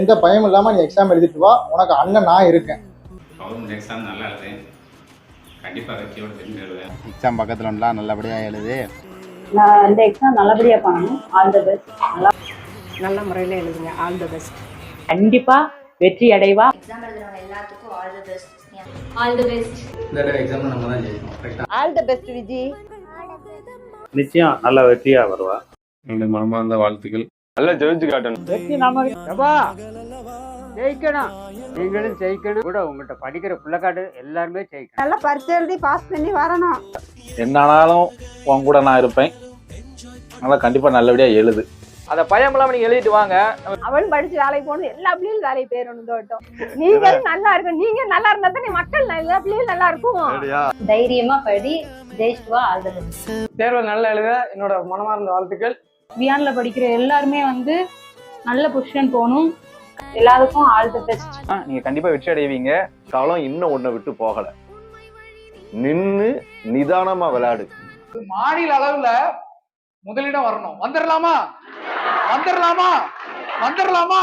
எந்த பயமும் இல்லாம நீ எக்ஸாம் எழுதிட்டு வா, உனக்கு அண்ணன் நான் இருக்கேன். கவர்மெண்ட் எக்ஸாம் நல்லா எழுது, கண்டிப்பாக வெற்றியோடு தெரிஞ்சு எழுதுவேன். எக்ஸாம் பக்கத்துலலாம் நல்லபடியாக எழுது. நான் இந்த எக்ஸாம் நல்லபடியாக பண்ணணும். All the best. நல்ல முறையில் எழுதுங்க. All the best. கண்டிப்பா வெற்றி அடைவா. எக்ஸாம் எழுதுறவங்க எல்லாத்துக்கும் all the best. All the best. இந்த தடவை எக்ஸாம் நம்ம தான் ஜெயிக்கணும். கரெக்ட்டா? All the best Viji. நிச்சயம் நல்ல வெற்றியா வருவா. என்னுடைய மனமார்ந்த வாழ்த்துக்கள். நல்லா ஜெயிச்சு காட்டணும். வெற்றி நமக்கு. ஜெயிக்கணும், நீங்களும் ஜெயிக்கணும். கூட உங்கள்கிட்ட படிக்கிற பிள்ளைக்காட்டு எல்லாருமே ஜெயிக்கணும். நல்லா பரிசு எழுதி பாஸ் பண்ணி வரணும். என்ன ஆனாலும் உன் கூட நான் இருப்பேன். நல்லா கண்டிப்பா நல்லபடியா எழுது. அத பயம் இல்லாம நீங்க எழுதிட்டு வாங்க. அவளும் படிச்சு வேலைக்கு போகணும், எல்லா பிள்ளைகளும் வேலைக்கு போயிடணும். தோட்டம் நீங்க நல்லா இருக்கும். நீங்க நல்லா இருந்தா தான் மக்கள் எல்லா பிள்ளைகளும் நல்லா இருக்கும். தைரியமா படி, ஜெயிச்சுட்டு வா. All the best. தேர்வு நல்லா எழுத என்னோட மனமார்ந்த வாழ்த்துக்கள். வியான்ல படிக்கிற எல்லாருமே வந்து நல்ல பொசிஷன் போகணும். எல்லாருக்கும் ஆல் தி பெஸ்ட். நீங்க கண்டிப்பா வெற்றி அடைவீங்க. காலம் இன்னும் ஒன்ன விட்டு போகல. நின்னு நிதானமா விளையாடு. மாநில அளவுல முதலிடம் வரணும். வந்துடலாமா? வந்துடலாமா? வந்துடலாமா?